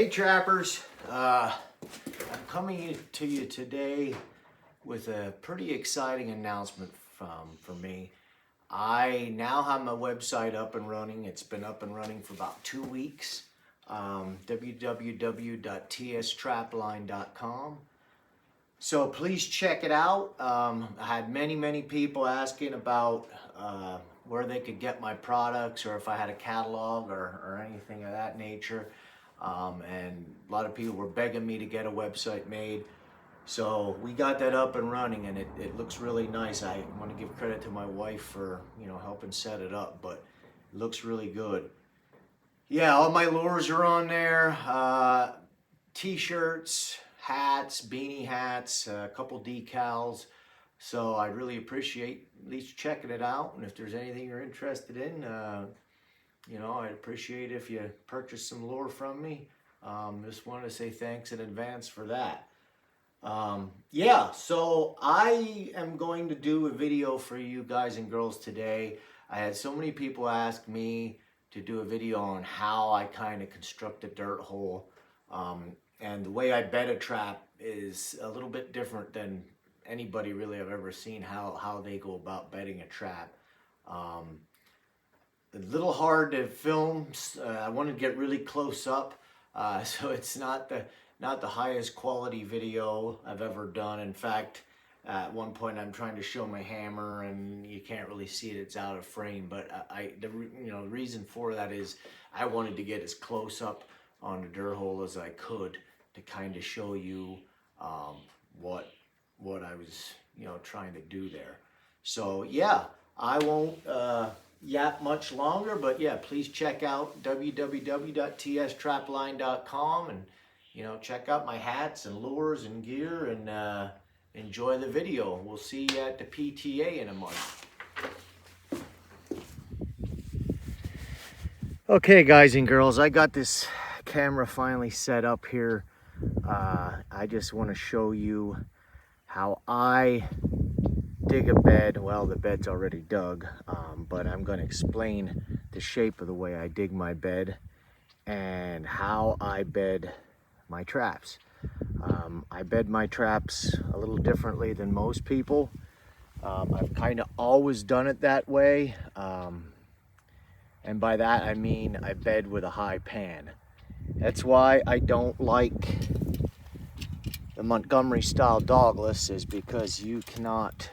Hey trappers, I'm coming to you today with a pretty exciting announcement for me. I now have my website up and running. It's been up and running for about 2 weeks. www.tstrapline.com. So please check it out. I had many people asking about where they could get my products, or if I had a catalog or anything of that nature. And a lot of people were begging me to get a website made. So we got that up and running, and it looks really nice. I want to give credit to my wife for, helping set it up, but it looks really good. Yeah, all my lures are on there. T-shirts, hats, beanie hats, a couple decals. So I really appreciate at least checking it out. And if there's anything you're interested in, I'd appreciate if you purchase some lure from me. Just wanted to say thanks in advance for that. So I am going to do a video for you guys and girls today. I had so many people ask me to do a video on how I kind of construct a dirt hole. And the way I bed a trap is a little bit different than anybody really I've ever seen how they go about bedding a trap. A little hard to film. I want to get really close up, so it's not the highest quality video I've ever done. In fact, at one point I'm trying to show my hammer and you can't really see it; it's out of frame. But the reason for that is I wanted to get as close up on the dirt hole as I could to kind of show you what I was trying to do there. So yeah, I won't yap much longer, but yeah, please check out www.tstrapline.com and check out my hats and lures and gear, and enjoy the video. We'll see you at the PTA in a month. Okay guys and girls, I got this camera finally set up here. I just want to show you how I dig a bed. Well, the bed's already dug, but I'm going to explain the shape of the way I dig my bed and how I bed my traps. I bed my traps a little differently than most people. I've kind of always done it that way, and by that I mean I bed with a high pan. That's why I don't like the Montgomery style dogless, is because you cannot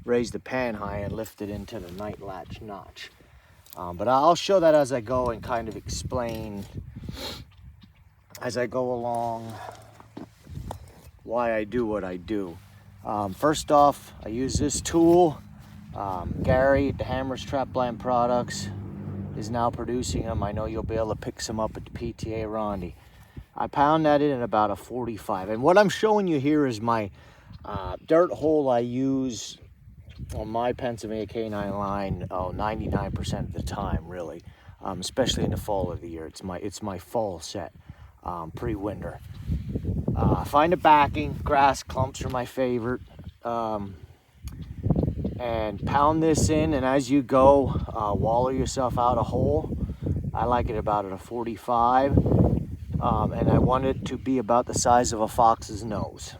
raise the pan high and lift it into the night latch notch. But I'll show that as I go and kind of explain as I go along why I do what I do. First off, I use this tool. Gary at the Hammers Trapline Products is now producing them. I know you'll be able to pick some up at the PTA Rondi. I pound that in at about a 45. And what I'm showing you here is my dirt hole I use on my Pennsylvania K9 line 99% of the time, really, especially in the fall of the year. It's my fall set, pre-winter. Find a backing. Grass clumps are my favorite. And pound this in, and as you go, wallow yourself out a hole. I like it about at a 45, and I want it to be about the size of a fox's nose.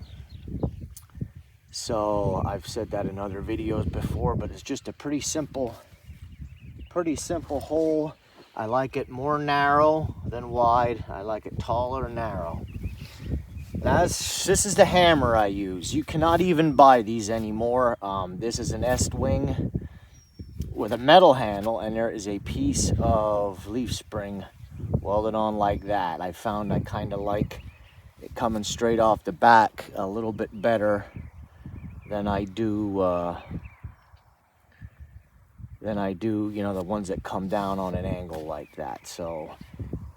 So I've said that in other videos before, but it's just a pretty simple hole. I like it more narrow than wide. I like it taller and narrow. This is the hammer I use. You cannot even buy these anymore. This is an Est-wing with a metal handle, and there is a piece of leaf spring welded on like that. I found I kind of like it coming straight off the back a little bit better than I do, the ones that come down on an angle like that. So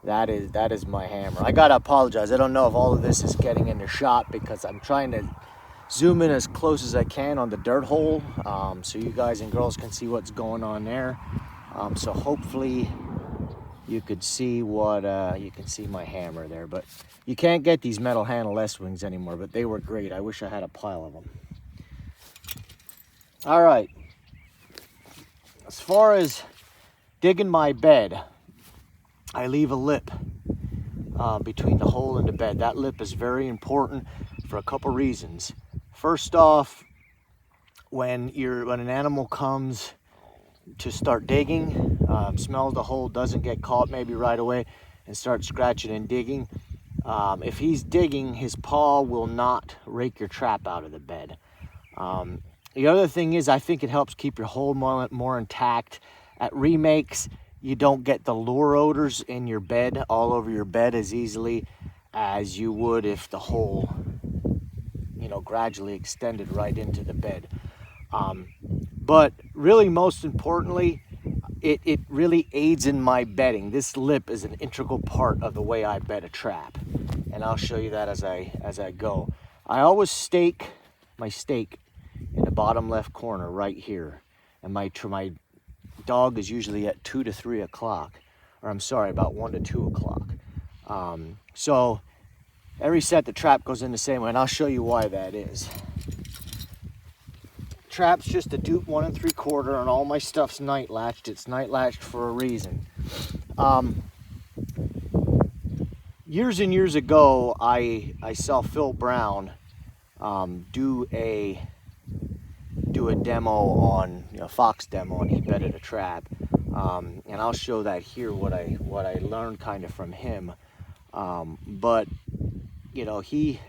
that is my hammer. I gotta apologize. I don't know if all of this is getting into shot because I'm trying to zoom in as close as I can on the dirt hole, so you guys and girls can see what's going on there. So hopefully you could see you can see my hammer there. But you can't get these metal handle Est-wings anymore, but they were great. I wish I had a pile of them. All right, as far as digging my bed, I leave a lip between the hole and the bed. That lip is very important for a couple reasons. First off, when an animal comes to start digging, smells the hole, doesn't get caught maybe right away, and starts scratching and digging, if he's digging, his paw will not rake your trap out of the bed. The other thing is, I think it helps keep your hole more intact. At remakes, you don't get the lure odors in your bed, all over your bed, as easily as you would if the hole, you know, gradually extended right into the bed. But really, most importantly, it really aids in my bedding. This lip is an integral part of the way I bed a trap, and I'll show you that as I go. I always stake my stake in the bottom left corner right here, and my dog is usually at 2 to 3 o'clock, or I'm sorry, about 1 to 2 o'clock. So every set the trap goes in the same way, and I'll show you why that is. Trap's just a dupe 1 3/4, and all my stuff's night latched. It's night latched for a reason. Years and years ago, I saw Phil Brown do a demo on, you know, fox demo, and he bedded a trap. And I'll show that here, what I learned kind of from him. But you know, he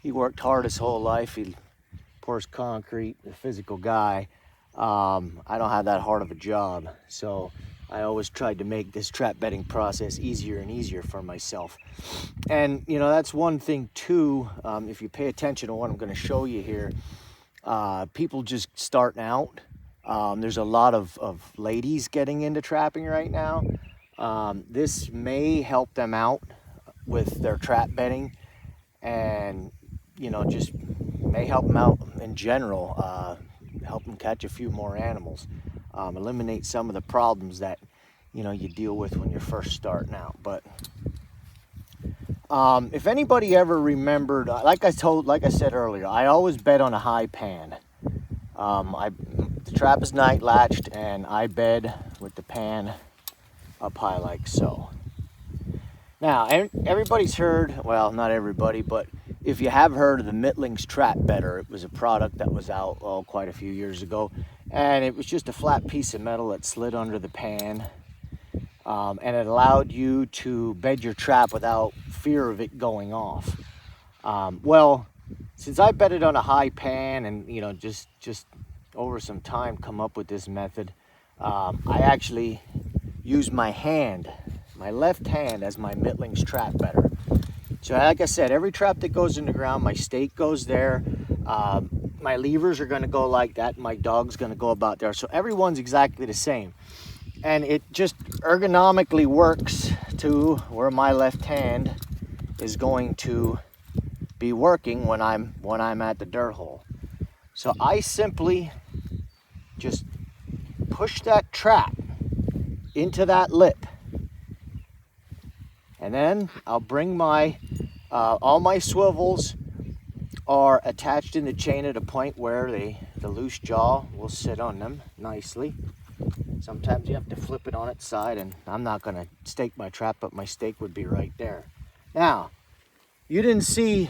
worked hard his whole life. He pours concrete, a physical guy. I don't have that hard of a job, so I always tried to make this trap bedding process easier and easier for myself. And you know, that's one thing too. If you pay attention to what I'm going to show you here, people just starting out. There's a lot of ladies getting into trapping right now. This may help them out with their trap bedding, and you know, just may help them out in general, help them catch a few more animals, eliminate some of the problems that, you know, you deal with when you're first starting out. But if anybody ever remembered, like I said earlier, I always bed on a high pan. The trap is night latched, and I bed with the pan up high like so. Now, everybody's heard, well, not everybody, but if you have heard of the Mittling's Trap Bedder, it was a product that was out quite a few years ago, and it was just a flat piece of metal that slid under the pan, and it allowed you to bed your trap without fear of it going off. Well, since I bedded on a high pan, and you know, just over some time come up with this method, I actually use my hand, my left hand, as my Mittling's Trap Bedder. So like I said, every trap that goes in the ground, my stake goes there. My levers are going to go like that. My dog's going to go about there. So everyone's exactly the same. And it just ergonomically works to where my left hand is going to be working when I'm at the dirt hole. So I simply just push that trap into that lip, and then I'll bring my all my swivels are attached in the chain at a point where the loose jaw will sit on them nicely. Sometimes you have to flip it on its side, and I'm not going to stake my trap, but my stake would be right there. Now, you didn't see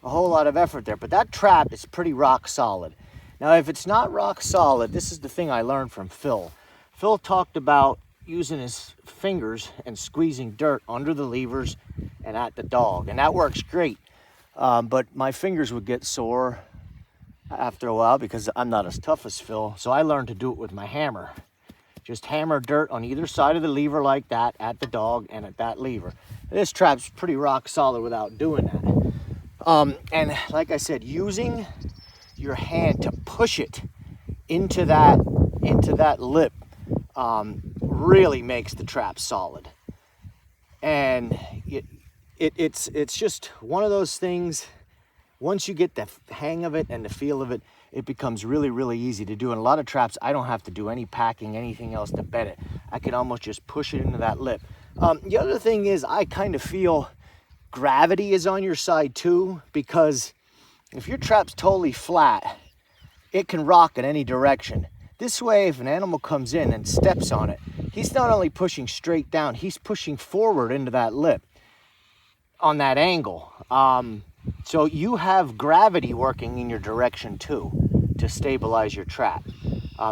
a whole lot of effort there, but that trap is pretty rock solid. Now, if it's not rock solid, this is the thing I learned from Phil. Phil talked about using his fingers and squeezing dirt under the levers and at the dog, and that works great. But my fingers would get sore after a while because I'm not as tough as Phil, so I learned to do it with my hammer. Just hammer dirt on either side of the lever like that, at the dog and at that lever. This trap's pretty rock solid without doing that. And like I said, using your hand to push it into that lip really makes the trap solid. And it's just one of those things. Once you get the hang of it and the feel of it, it becomes really, really easy to do. And a lot of traps, I don't have to do any packing, anything else to bed it. I can almost just push it into that lip. The other thing is, I kind of feel gravity is on your side too, because if your trap's totally flat, it can rock in any direction. This way, if an animal comes in and steps on it, he's not only pushing straight down, he's pushing forward into that lip. on that angle. So you have gravity working in your direction too to stabilize your trap.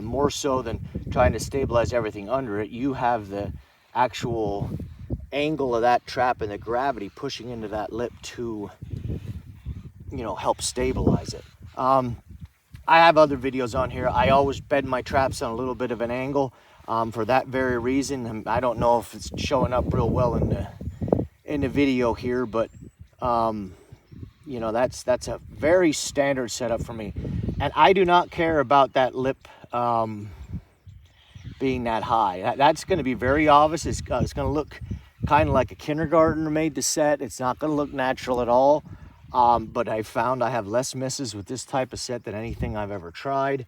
More so than trying to stabilize everything under it, you have the actual angle of that trap and the gravity pushing into that lip to, you know, help stabilize it. I have other videos on here. I always bed my traps on a little bit of an angle for that very reason. I don't know if it's showing up real well in the video here, but you know, that's a very standard setup for me. And I do not care about that lip being that high. That's going to be very obvious. It's going to look kind of like a kindergartner made the set. It's not going to look natural at all. But I found I have less misses with this type of set than anything I've ever tried.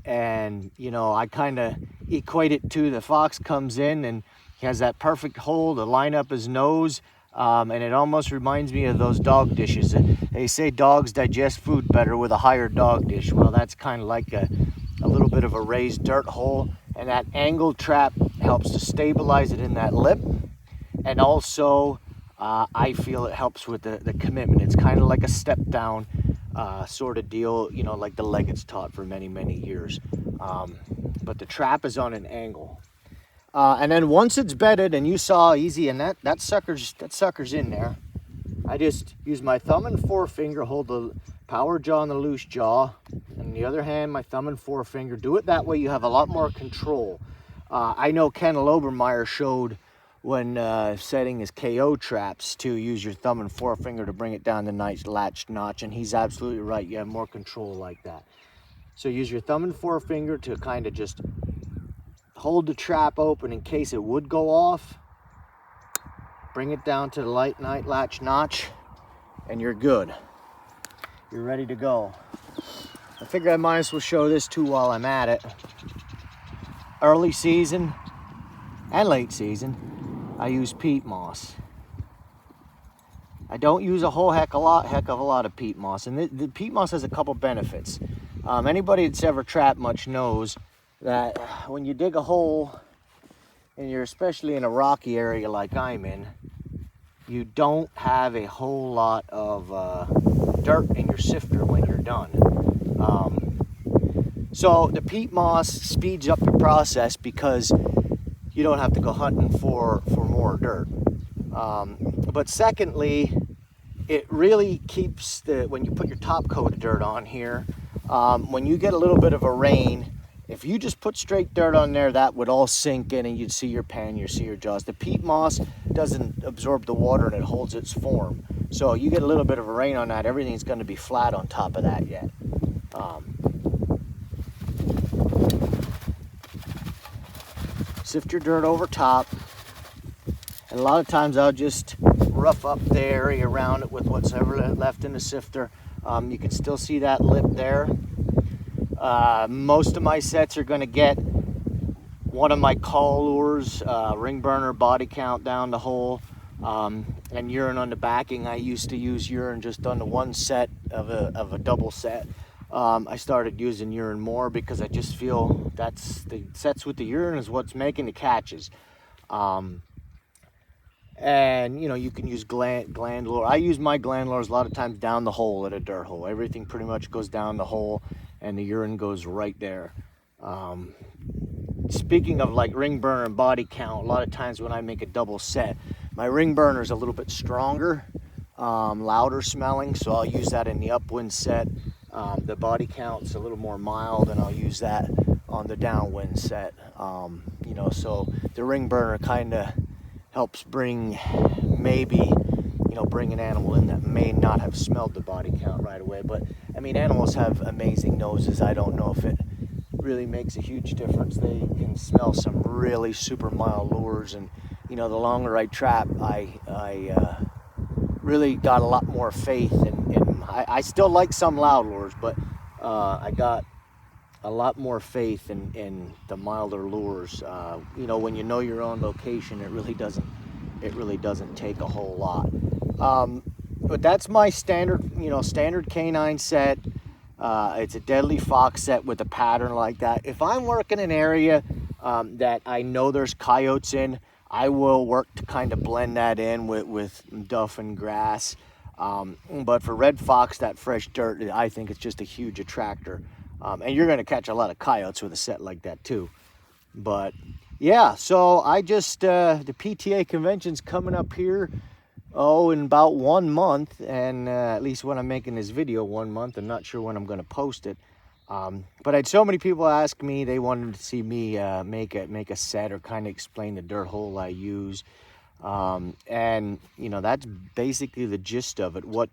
And, you know, I kind of equate it to the fox comes in and he has that perfect hole to line up his nose. And it almost reminds me of those dog dishes. They say dogs digest food better with a higher dog dish. Well, that's kind of like a little bit of a raised dirt hole. And that angled trap helps to stabilize it in that lip. And also, I feel it helps with the commitment. It's kind of like a step down sort of deal, you know, like the Leggett's taught for many, many years. But the trap is on an angle. And then once it's bedded and you saw easy, and that sucker's in there, I just use my thumb and forefinger, hold the power jaw and the loose jaw, and the other hand, my thumb and forefinger. Do it that way, you have a lot more control. I know Ken Obermeyer showed when setting his KO traps to use your thumb and forefinger to bring it down the nice latch notch, and he's absolutely right. You have more control like that. So use your thumb and forefinger to kind of just hold the trap open in case it would go off. Bring it down to the light night latch notch, and you're good. You're ready to go. I figure I might as well show this too while I'm at it. Early season and late season, I use peat moss. I don't use a whole heck of a lot of peat moss, and the peat moss has a couple benefits. Anybody that's ever trapped much knows that when you dig a hole, and you're especially in a rocky area like I'm in, you don't have a whole lot of dirt in your sifter when you're done. So the peat moss speeds up the process because you don't have to go hunting for more dirt. But secondly, it really keeps when you put your top coat of dirt on here, when you get a little bit of a rain, if you just put straight dirt on there, that would all sink in and you'd see your pan, you'd see your jaws. The peat moss doesn't absorb the water and it holds its form. So you get a little bit of a rain on that, everything's going to be flat on top of that yet. Sift your dirt over top, and a lot of times I'll just rough up the area around it with what's ever left in the sifter. You can still see that lip there. Most of my sets are going to get one of my call lures, ring burner, body count down the hole, and urine on the backing. I used to use urine just on the one set of a double set. I started using urine more because I just feel that's the sets with the urine is what's making the catches. And you know, you can use gland lure. I use my gland lures a lot of times down the hole at a dirt hole. Everything pretty much goes down the hole and the urine goes right there. Speaking of like ring burner and body count, a lot of times when I make a double set, my ring burner is a little bit stronger, louder smelling, so I'll use that in the upwind set. The body count's a little more mild, and I'll use that on the downwind set. You know, so the ring burner kind of helps bring an animal in that may not have smelled the body count right away. But I mean, animals have amazing noses. I don't know if it really makes a huge difference. They can smell some really super mild lures, and you know, the longer I trap, I really got a lot more faith in I still like some loud lures, but I got a lot more faith in the milder lures. You know, when you know your own location, it really doesn't take a whole lot. But that's my standard canine set. It's a deadly fox set with a pattern like that. If I'm working an area that I know there's coyotes in, I will work to kind of blend that in with duff and grass. But for red fox, that fresh dirt, I think it's just a huge attractor. And you're going to catch a lot of coyotes with a set like that too. But yeah, so I just, the PTA convention's coming up here, in about 1 month. And at least when I'm making this video, 1 month. I'm not sure when I'm going to post it. But I had so many people ask me, they wanted to see me make a set or kind of explain the dirt hole I use. And you know, that's basically the gist of it. What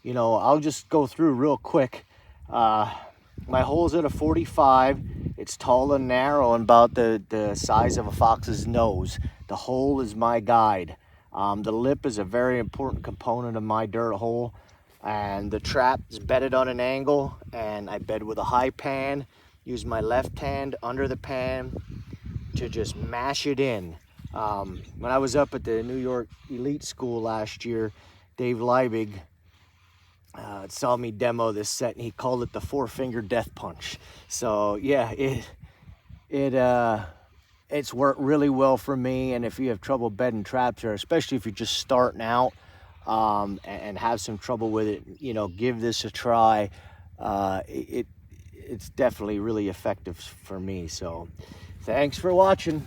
you know, I'll just go through real quick. My hole's at a 45. It's tall and narrow and about the size of a fox's nose. The hole is my guide. The lip is a very important component of my dirt hole. And the trap is bedded on an angle, and I bed with a high pan. Use my left hand under the pan to just mash it in. When I was up at the New York Elite School last year, Dave Liebig saw me demo this set, and he called it the 4-finger death punch. So yeah, it's worked really well for me. And if you have trouble bedding traps, or especially if you're just starting out and have some trouble with it, you know, give this a try. It's definitely really effective for me. So thanks for watching.